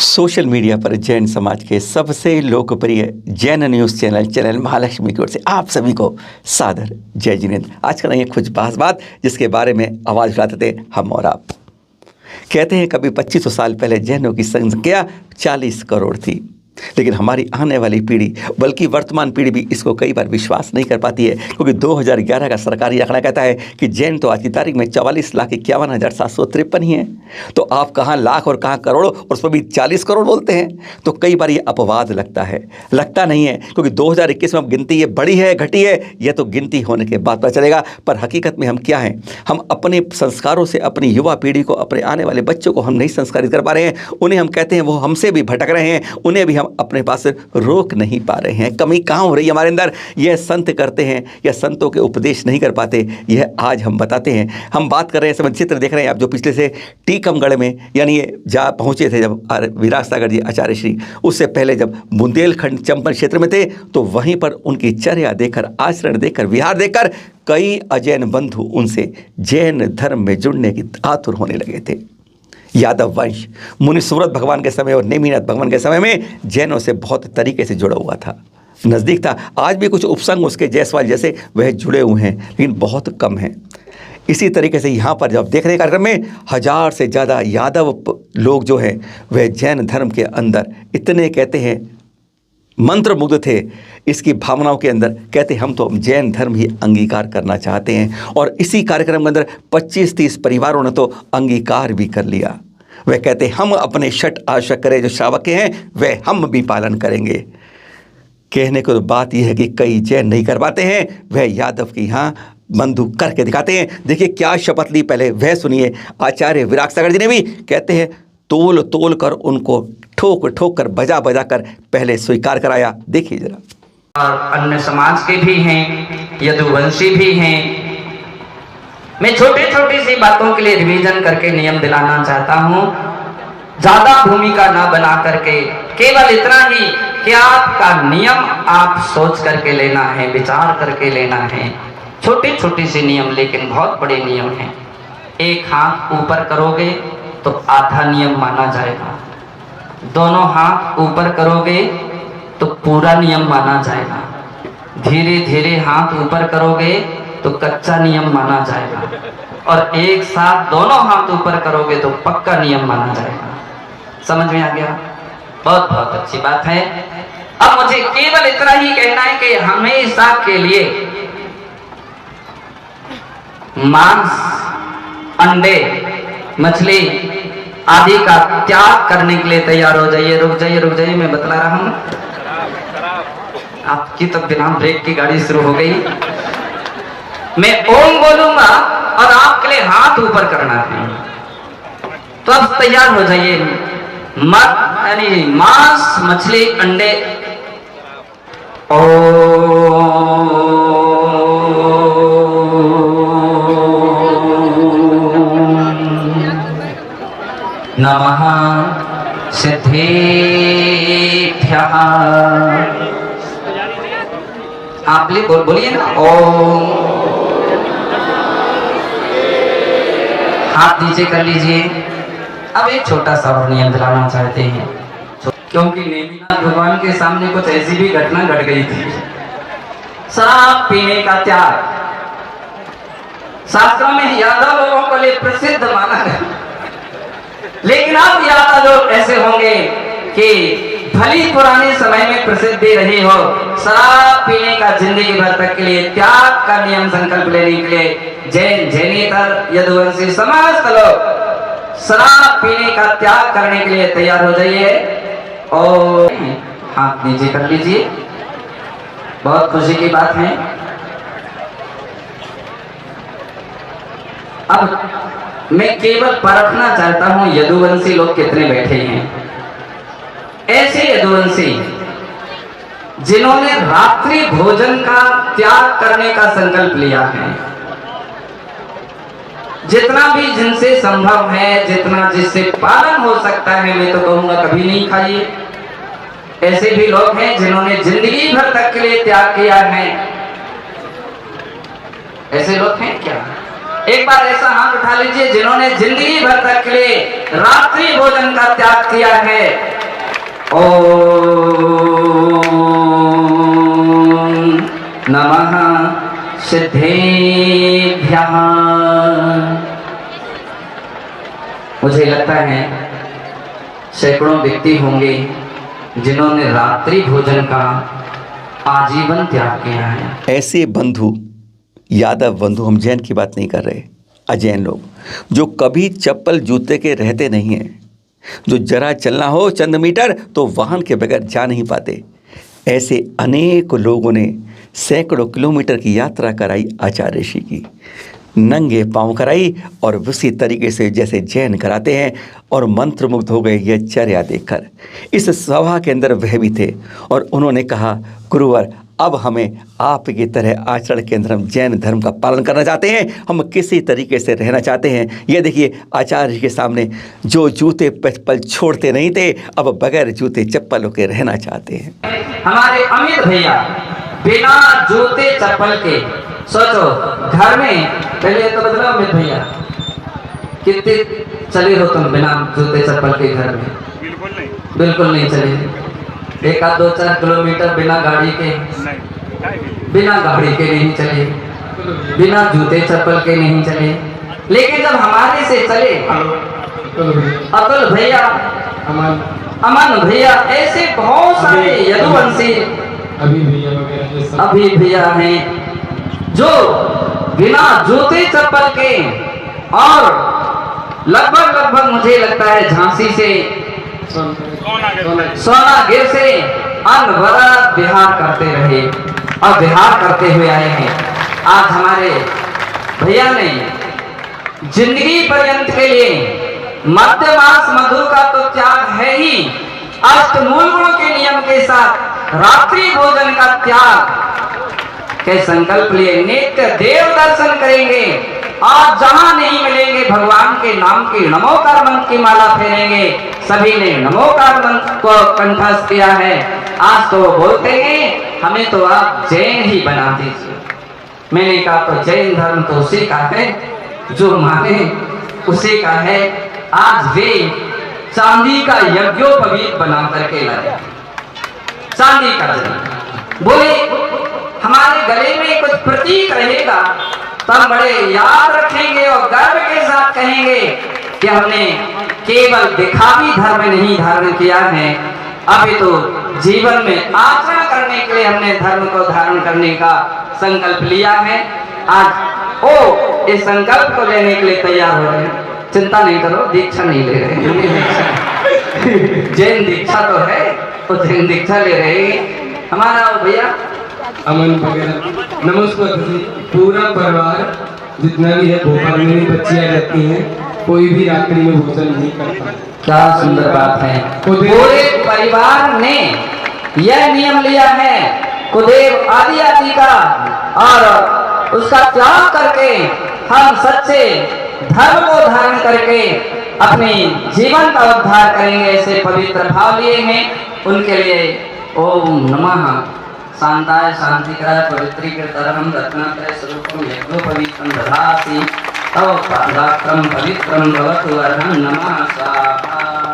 Social media पर जैन समाज के सबसे लोकप्रिय जैन न्यूज़ चैनल महालक्ष्मी की ओर से आप सभी को सादर जय जिनेंद्र। आज का ये कुछ बात जिसके बारे में आवाज़ उठाते थे हम और आप। कहते हैं कभी 2500 साल पहले जैनों की संख्या 40 करोड़ थी, लेकिन हमारी आने वाली पीढ़ी बल्कि वर्तमान पीढ़ी भी इसको कई बार विश्वास नहीं कर पाती है, क्योंकि 2011 का सरकारी आंकड़ा कहता है कि जैन तो आज की तारीख में 44,51,753 ही हैं। तो आप कहाँ लाख और कहाँ करोड़, और उस पर भी 40 करोड़ बोलते हैं। तो कई बार ये अपवाद लगता नहीं है, क्योंकि 2021 में अब गिनती ये बढ़ी है घटी है, यह तो गिनती होने के बाद पता चलेगा। पर हकीकत में हम क्या हैं? हम अपने संस्कारों से अपनी युवा पीढ़ी को, अपने आने वाले बच्चों को हम नहीं संस्कारित कर पा रहे हैं। उन्हें हम कहते हैं वो हमसे भी भटक रहे हैं, उन्हें भी हम अपने पास रोक नहीं पा रहे हैं। कमी कहाँ हो रही है हमारे अंदर? यह संत करते हैं या संतों के उपदेश नहीं कर पाते, यह आज हम बताते हैं। हम बात कर रहे हैं, समझ चित्र देख रहे हैं आप, जो पिछले से टीकमगढ़ में यानी ये जा पहुँचे थे जब विरासतागर जी आचार्य श्री, उससे पहले जब बुंदेलखंड चंपल क्षेत्र में थे, तो वहीं पर उनकी चर्या देखकर, आचरण देखकर, विहार देखकर कई अजैन बंधु उनसे जैन धर्म में जुड़ने की आतुर होने लगे थे। यादव वंश मुनि सूरत भगवान के समय और नेमिनाथ भगवान के समय में जैनों से बहुत तरीके से जुड़ा हुआ था, नज़दीक था। आज भी कुछ उपसंग उसके जायसवाल जैसे वह जुड़े हुए हैं, लेकिन बहुत कम हैं। इसी तरीके से यहाँ पर जब देख रहे कार्यक्रम में 1000 से ज़्यादा यादव लोग जो हैं वह जैन धर्म के अंदर इतने कहते हैं मंत्रमुग्ध थे इसकी भावनाओं के अंदर, कहते हम तो जैन धर्म ही अंगीकार करना चाहते हैं। और इसी कार्यक्रम के अंदर 25-30 परिवारों ने तो अंगीकार भी कर लिया। वह कहते हम अपने षट आश्रय करें जो श्रावक हैं वह हम भी पालन करेंगे। कहने को तो बात यह है कि कई जैन नहीं कर पाते हैं, वह यादव की यहाँ बंधु करके दिखाते हैं। देखिए क्या शपथ ली, पहले वह सुनिए। आचार्य विरासतागर जी ने भी कहते हैं तोल तोल कर उनको ठोक ठोक कर बजा बजा कर पहले स्वीकार कराया। देखिए जरा। और अन्य समाज के भी हैं, यदुवंशी भी हैं। मैं छोटी छोटी सी बातों के लिए रिवीजन करके नियम दिलाना चाहता हूँ, ज्यादा भूमिका ना बना करके, केवल इतना ही कि आपका नियम आप सोच करके लेना है, विचार करके लेना है। छोटी छोटी सी नियम लेकिन बहुत बड़े नियम हैं। एक हाथ ऊपर करोगे तो आधा नियम माना जाएगा, दोनों हाथ ऊपर करोगे तो पूरा नियम माना जाएगा, धीरे धीरे हाथ ऊपर करोगे तो कच्चा नियम माना जाएगा, और एक साथ दोनों हाथ ऊपर करोगे तो पक्का नियम माना जाएगा। समझ में आ गया? बहुत बहुत अच्छी बात है। अब मुझे केवल इतना ही कहना है कि हमेशा के लिए मांस, अंडे, मछली आदि का त्याग करने के लिए तैयार हो जाइए। रुक जाइए, मैं बतला रहा हूं। आपकी तो बिना ब्रेक की गाड़ी शुरू हो गई। मैं ओम बोलूंगा और आपके लिए हाथ ऊपर करना है, तो अब तैयार हो जाइए। यानी मांस, मछली, अंडे। नमः सिद्धेभ्यः। आप बोलिए ना, ओम। हाथ नीचे कर लीजिए। अब एक छोटा सा और नियम दिलाना चाहते हैं, क्योंकि नेमिनाथ भगवान के सामने कुछ ऐसी भी घटना घट गई थी। शराब पीने का त्याग शास्त्रों में यादव लोगों के लिए प्रसिद्ध माना गया, लेकिन अब यादव लोग ऐसे होंगे कि भली पुराने समय में प्रसिद्धि रही हो, शराब पीने का जिंदगी भर तक के लिए त्याग का नियम संकल्प लेने के लिए जैन, जैनेतर, यदुवंशी समस्त लोग शराब पीने का त्याग करने के लिए तैयार हो जाइए। और हाथ नीचे कर लीजिए। बहुत खुशी की बात है। अब मैं केवल परखना चाहता हूं यदुवंशी लोग कितने बैठे हैं। ऐसे यदुवंशी जिन्होंने रात्रि भोजन का त्याग करने का संकल्प लिया है, जितना भी जिनसे संभव है, जितना जिससे पालन हो सकता है, मैं तो कहूंगा कभी नहीं खाइए। ऐसे भी लोग हैं जिन्होंने जिंदगी भर तक के लिए त्याग किया है। ऐसे लोग हैं क्या? एक बार ऐसा हाथ उठा लीजिए जिन्होंने जिंदगी भर तक के लिए रात्रि भोजन का त्याग किया है। ओम नमः सिद्धेभ्यः। मुझे लगता है सैकड़ों व्यक्ति होंगे जिन्होंने रात्रि भोजन का आजीवन त्याग किया है। ऐसे बंधु, यादव बंधु, हम जैन की बात नहीं कर रहे, अजैन लोग जो कभी चप्पल जूते के रहते नहीं हैं, जो जरा चलना हो चंद मीटर तो वाहन के बगैर जा नहीं पाते, ऐसे अनेक लोगों ने सैकड़ों किलोमीटर की यात्रा कराई आचार्य ऋषि की, नंगे पांव कराई और उसी तरीके से जैसे जैन कराते हैं, और मंत्रमुग्ध हो गए यह चर्या देखकर। इस सभा के अंदर वह भी थे और उन्होंने कहा, गुरुवर अब हमें आपकी तरह आचरण के अंदर हम जैन धर्म का पालन करना चाहते हैं, हम किसी तरीके से रहना चाहते हैं। ये देखिए आचार्य के सामने जो जूते चप्पल छोड़ते नहीं थे, अब बगैर जूते चप्पलों के रहना चाहते हैं। हमारे अमित भैया बिना जूते चप्पल के, सोचो घर में, पहले तो बदलो अमित भैया, कितने चले हो तुम बिना जूते चप्पल के घर में? बिल्कुल नहीं चले। एक आध 2-4 किलोमीटर बिना गाड़ी के नहीं चले, बिना जूते चप्पल के नहीं चले। लेकिन जब हमारे से चले अतुल भैया, अमन भैया, ऐसे बहुत सारे यदुवंशी अभी भैया हैं जो बिना जूते चप्पल के और लगभग मुझे लगता है झांसी से, सोनागिर से अनवरत बिहार करते रहे और बिहार करते हुए आए हैं। आज हमारे भैया ने जिंदगी पर्यंत के लिए मध्य मास मधु का तो त्याग है ही, अष्टमूल गुणों के नियम के साथ रात्रि भोजन का त्याग के संकल्प लिए नित्य देव दर्शन करेंगे और जहां नहीं मिलेंगे भगवान के नाम की नमोकार मंत्र की माला फेरेंगे। सभी ने नमोकार मंत्र को कंठस्थ किया है। आज तो वो बोलते हैं हमें तो आप जैन ही बना दीजिए। मैंने कहा तो जैन धर्म तो उसी का है जो माने उसी का है। आज वे चांदी का यज्ञोपवीत बना करके लाए, चांदी का जल। बोले हमारे गले में कुछ प्रतीक रहेगा तो हम बड़े याद रखेंगे और गर्व के साथ कहेंगे कि हमने केवल दिखावी धर्म नहीं धारण किया है, अभी तो जीवन में आचरण करने के लिए हमने धर्म को धारण करने का संकल्प लिया है। आज ओ इस संकल्प को लेने के लिए तैयार हो रहे हैं। चिंता नहीं करो, दीक्षा नहीं ले रहे, जैन दीक्षा तो है, तो जैन दीक्षा ले रहे हैं। हमारा भैया अमन वगैरह नमस्कार जी, पूरा परिवार जितना भी है, भोपाल में भी बच्चियां रहती हैं, कोई भी रात्रि में भोजन नहीं करता। क्या सुंदर बात है। पूरे परिवार ने यह नियम लिया है कुदेव आदि का, और उसका त्याग करके हम सच्चे धर्म को धारण करके अपने जीवन का उद्धार करेंगे। ऐसे पवित्र भाव लिए हैं उनके लिए ओम नमः शांताय शांतिकराय पवित्रीकृतरहं रत्नात्रय स्वरूपं यज्ञोपवीतं दधासि तव पादात्रं पवित्रं भवतु अर्हं नमः स्वाहा।